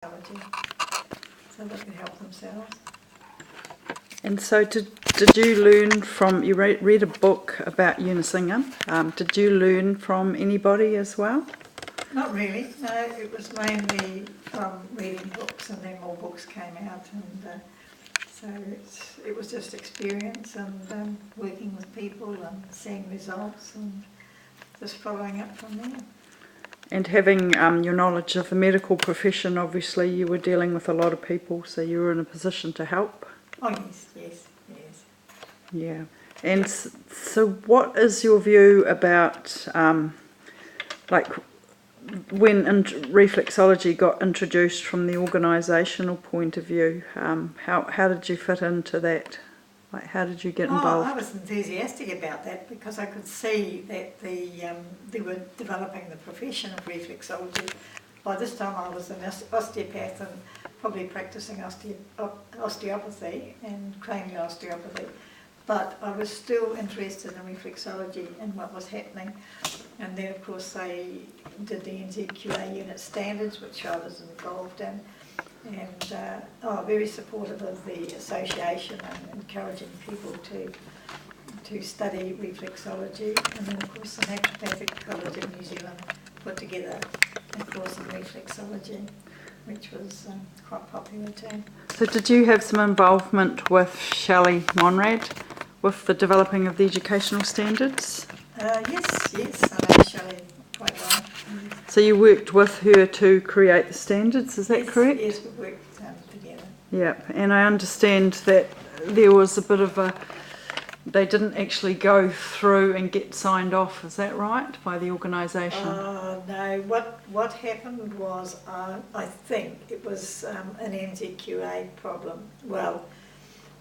so they can help themselves. And so did you learn from, you read a book about Unisingam, did you learn from anybody as well? Not really, no, it was mainly from reading books, and then more books came out, and so it was just experience and working with people and seeing results and just following up from there. And having your knowledge of the medical profession, obviously you were dealing with a lot of people, so you were in a position to help. Oh yes. Yeah. And so what is your view about, like, when reflexology got introduced from the organisational point of view, how did you fit into that? Like, how did you get involved? I was enthusiastic about that because I could see that they were developing the profession of reflexology. By this time I was an osteopath and probably practising osteopathy and cranial osteopathy, but I was still interested in reflexology and what was happening. And then of course they did the NZQA unit standards, which I was involved in, and very supportive of the association and encouraging people to study reflexology. And then of course the Naturopathic College of New Zealand put together a course in reflexology, which was quite popular too. So did you have some involvement with Shelley Monrad with the developing of the educational standards? Yes, I know Shelley quite well. So you worked with her to create the standards, is that correct? Yes, we worked together. Yep, and I understand that there was a bit of they didn't actually go through and get signed off, is that right, by the organisation? No, what happened was, I think it was an NZQA problem. Well,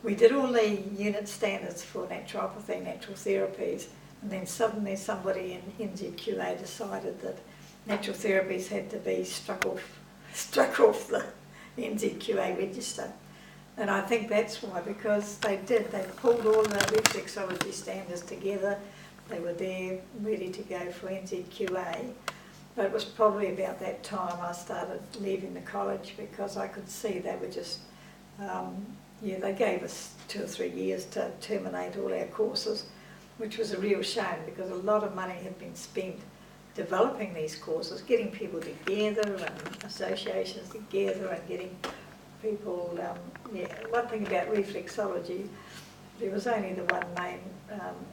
we did all the unit standards for naturopathy, natural therapies, and then suddenly somebody in NZQA decided that natural therapies had to be struck off the NZQA register. And I think that's why, because they pulled all the reflexology standards together. They were there ready to go for NZQA. But it was probably about that time I started leaving the college, because I could see they were just, they gave us 2 or 3 years to terminate all our courses, which was a real shame, because a lot of money had been spent developing these courses, getting people together and associations together and getting people, one thing about reflexology, there was only the one main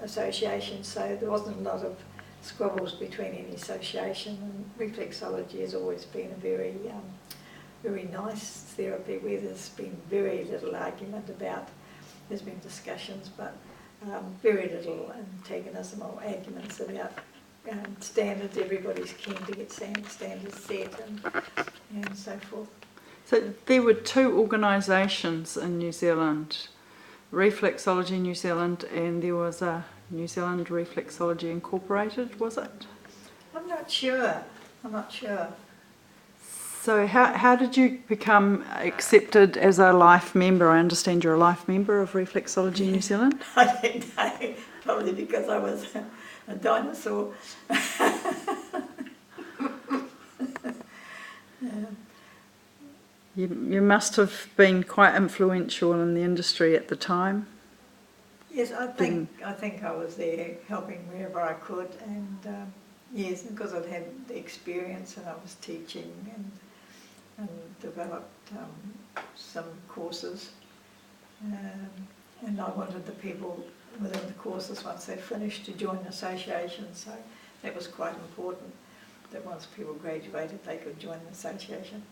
association, so there wasn't a lot of squabbles between any association, and reflexology has always been a very, very nice therapy where there's been very little argument about, there's been discussions, but very little antagonism or arguments about standards. Everybody's keen to get standards set and so forth. So there were 2 organisations in New Zealand, Reflexology New Zealand, and there was a New Zealand Reflexology Incorporated, was it? I'm not sure. So how did you become accepted as a life member? I understand you're a life member of Reflexology New Zealand? I don't know, probably because I was a dinosaur. You must have been quite influential in the industry at the time. Yes, I think I was there helping wherever I could, and yes, because I'd had the experience and I was teaching and developed some courses, and I wanted the people within the courses, once they finished, to join the association, so that was quite important, that once people graduated they could join the association.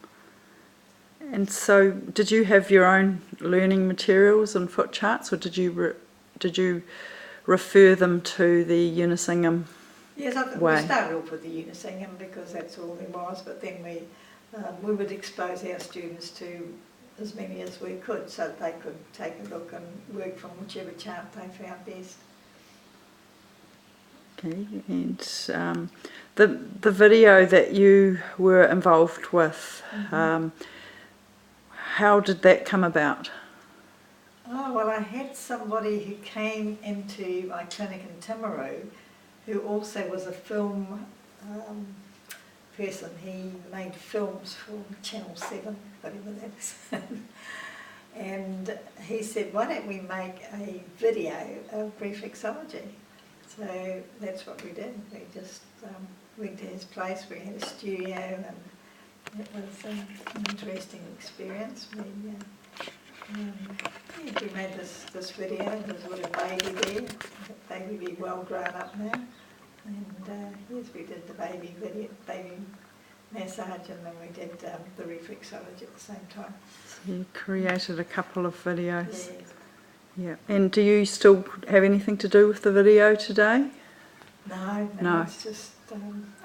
And so did you have your own learning materials and foot charts, or did you refer them to the Unisingam Yes, way? We started off with the Unisingam because that's all there was, but then we would expose our students to as many as we could, so that they could take a look and work from whichever chart they found best. Okay, and the video that you were involved with, how did that come about? Oh, well, I had somebody who came into my clinic in Timaru who also was a film person. He made films for Channel 7, whatever that is. And he said, why don't we make a video of reflexology? So that's what we did. We just went to his place. We had a studio, and it was an interesting experience. We made this video. There's a little baby there. The baby be well grown up now. And yes, we did the baby video, baby massage, and then we did the reflexology at the same time. So you created a couple of videos. Yes. Yeah. And do you still have anything to do with the video today? No. It's just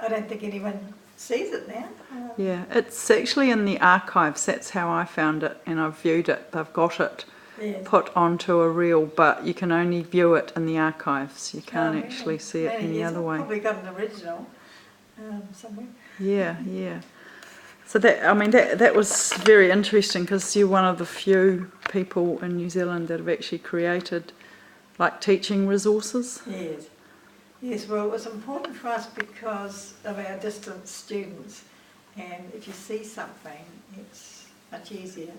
I don't think anyone sees it now. Yeah, it's actually in the archives. That's how I found it, and I've viewed it. They've got it Yes. put onto a reel, but you can only view it in the archives. You can't Oh, actually really? see it any Yes, other I've way. probably got an original somewhere. Yeah. So that was very interesting, because you're one of the few people in New Zealand that have actually created like teaching resources. Yes, well, it was important for us because of our distance students, and if you see something, it's much easier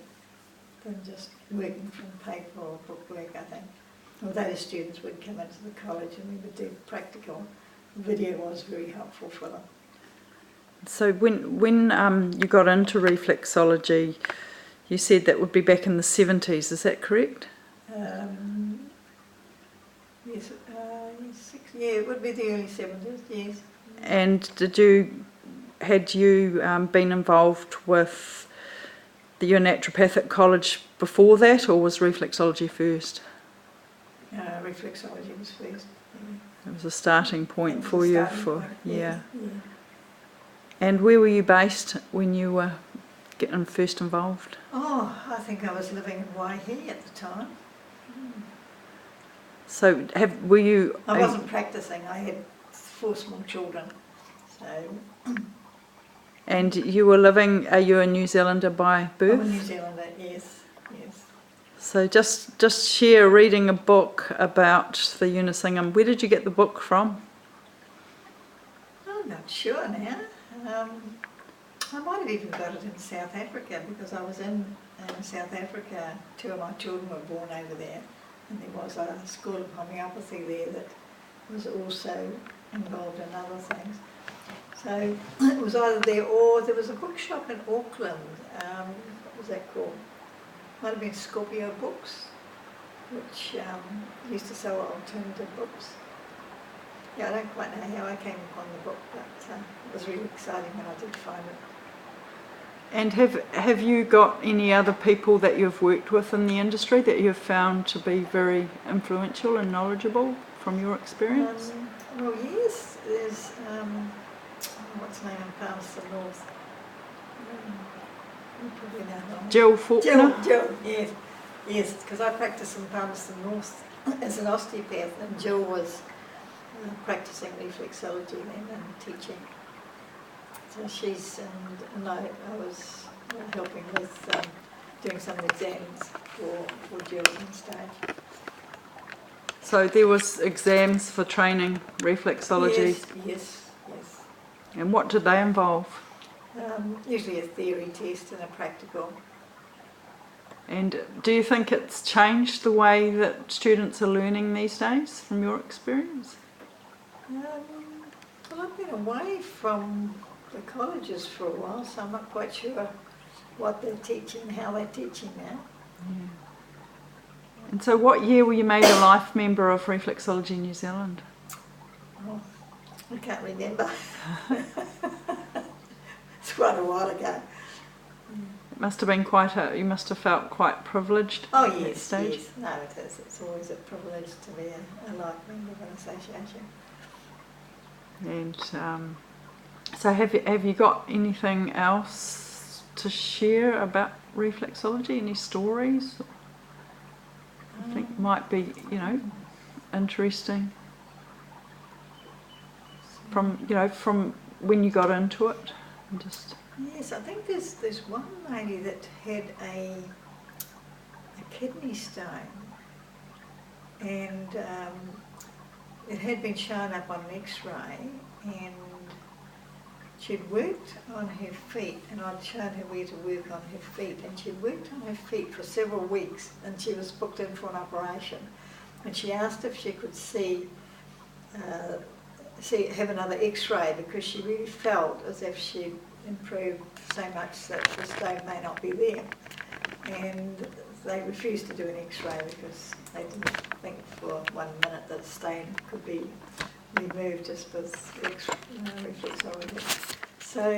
than just working from paper or bookwork, I think. Although the students would come into the college and we would do practical, the video was very helpful for them. So when you got into reflexology, you said that would be back in the 70s, is that correct? Yes, it would be the early 70s, yes. And had you been involved with your naturopathic college before that, or was reflexology first? Reflexology was first. It was a starting point It was for a you. starting point, yes, yeah. And where were you based when you were getting first involved? Oh, I think I was living in Waihi at the time. So were you? I wasn't practising. I had 4 small children. So. And you were living? Are you a New Zealander by birth? I'm a New Zealander. Yes. So just share reading a book about the Unisingum. Where did you get the book from? I'm not sure now. I might have even got it in South Africa, because I was in South Africa. 2 of my children were born over there, and there was a school of homeopathy there that was also involved in other things. So it was either there, or there was a bookshop in Auckland. What was that called? Might have been Scorpio Books, which used to sell alternative books. Yeah, I don't quite know how I came upon the book, but it was really exciting when I did find it. And have you got any other people that you've worked with in the industry that you've found to be very influential and knowledgeable from your experience? Well, yes, there's, what's her name in Palmerston North? You probably know her. Jill Faulkner? Jill, yes, because I practice in Palmerston North as an osteopath, and Jill was practicing reflexology then and teaching. So she's, and I was helping with doing some exams for Jill on stage. So there was exams for training reflexology? Yes. And what did they involve? Usually a theory test and a practical. And do you think it's changed the way that students are learning these days from your experience? Well, I've been away from the colleges for a while, so I'm not quite sure what they're teaching, how they're teaching now. Yeah. And so what year were you made a life member of Reflexology New Zealand? Oh, I can't remember. It's quite a while ago. It must have been you must have felt quite privileged Oh at that yes, stage. yes. No, it is. It's always a privilege to be a life member of an association. And so have you got anything else to share about reflexology? Any stories I think might be, interesting from when you got into it? Yes, I think there's one lady that had a kidney stone, and it had been shown up on an X-ray, and she'd worked on her feet, and I'd shown her where to work on her feet, and she'd worked on her feet for several weeks, and she was booked in for an operation, and she asked if she could have another x-ray, because she really felt as if she'd improved so much that the stone may not be there. And they refused to do an x-ray because they didn't think for 1 minute that the stone could be removed just with reflexology. So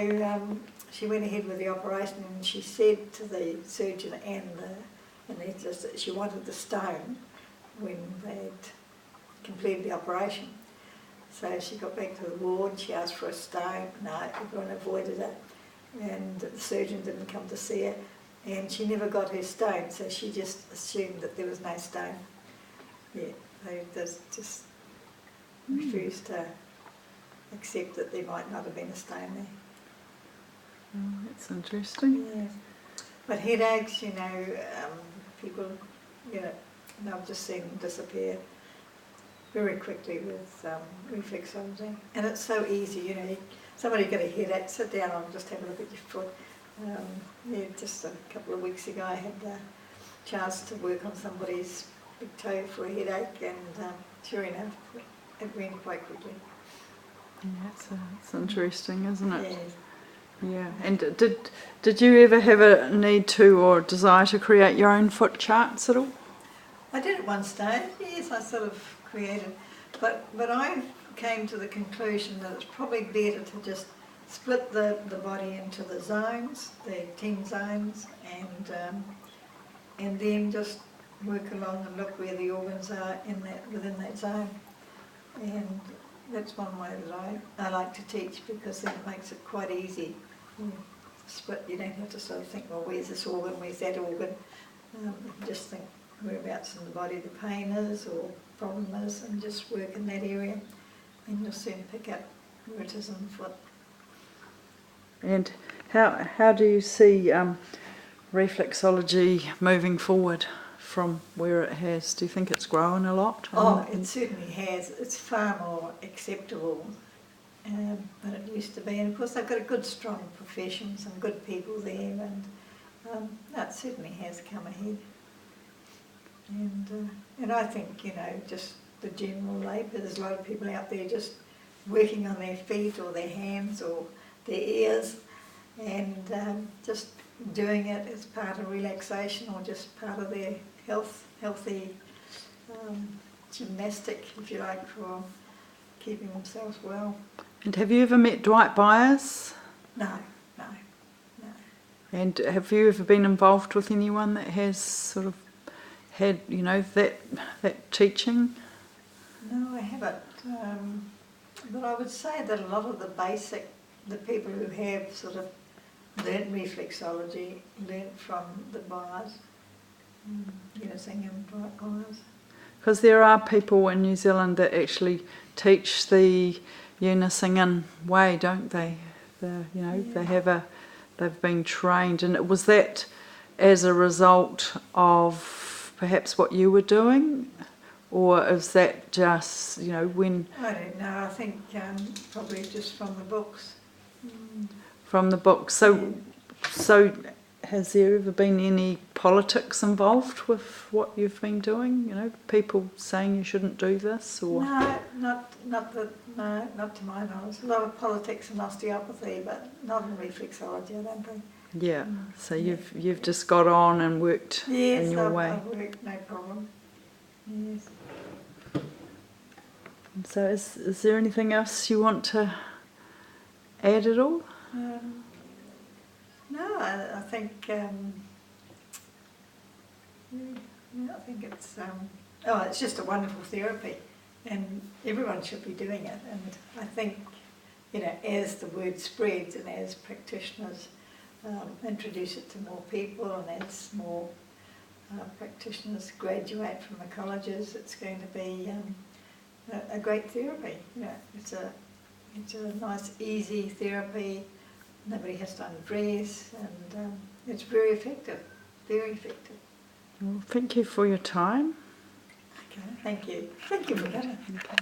she went ahead with the operation, and she said to the surgeon and the anaesthetist that she wanted the stone when they'd completed the operation. So she got back to the ward, she asked for a stone. No, everyone avoided it, and the surgeon didn't come to see her, and she never got her stone, so she just assumed that there was no stone. Yeah, they just refused to accept that there might not have been a stone there. Oh, that's interesting. Yeah. But headaches, people, I've just seen them disappear very quickly with reflexology. And it's so easy, somebody get a headache, sit down and just have a look at your foot. Just a couple of weeks ago I had the chance to work on somebody's big toe for a headache, and sure enough, it went quite quickly. Yeah, it's interesting, isn't it? Yes. Yeah. And did you ever have a need to or desire to create your own foot charts at all? I did at one stage, yes, I sort of created, but I came to the conclusion that it's probably better to just split the body into the zones, the 10 zones, and then just work along and look where the organs are within that zone. And that's one way that I like to teach, because then it makes it quite easy. Split, you don't have to sort of think, well, where's this organ, where's that organ. You can just think whereabouts in the body the pain is or problem is, and just work in that area, and you'll soon pick up where it is in the foot. And how do you see reflexology moving forward from where it has? Do you think it's grown a lot? Oh, it certainly has. It's far more acceptable than it used to be. And of course they've got a good, strong profession, some good people there, and that certainly has come ahead. And I think, just the general labour, there's a lot of people out there just working on their feet or their hands or their ears, and just doing it as part of relaxation or just part of their healthy gymnastic, if you like, for keeping themselves well. And have you ever met Dwight Byers? No. And have you ever been involved with anyone that has sort of had, that teaching? No, I haven't. But I would say that a lot of the people who have sort of learnt reflexology, learnt from the Byers, singing Dwight Byers. Because there are people in New Zealand that actually teach the singing way, don't they? They've been trained, and was that as a result of perhaps what you were doing, or is that just when? I don't know. I think probably just from the books. From the books. So has there ever been any politics involved with what you've been doing? People saying you shouldn't do this, or? No, not to my knowledge. A lot of politics in osteopathy, but not in reflexology, I don't think. Yeah. So you've just got on and worked in your way. Yes, I've worked, no problem. Yes. So is there anything else you want to add at all? No, I think I think it's just a wonderful therapy, and everyone should be doing it. And I think as the word spreads and as practitioners introduce it to more people, and as more practitioners graduate from the colleges, it's going to be a great therapy. It's a nice, easy therapy. Nobody has to undress, and it's very effective, very effective. Well, thank you for your time. Okay, thank you. Thank you for coming. Okay.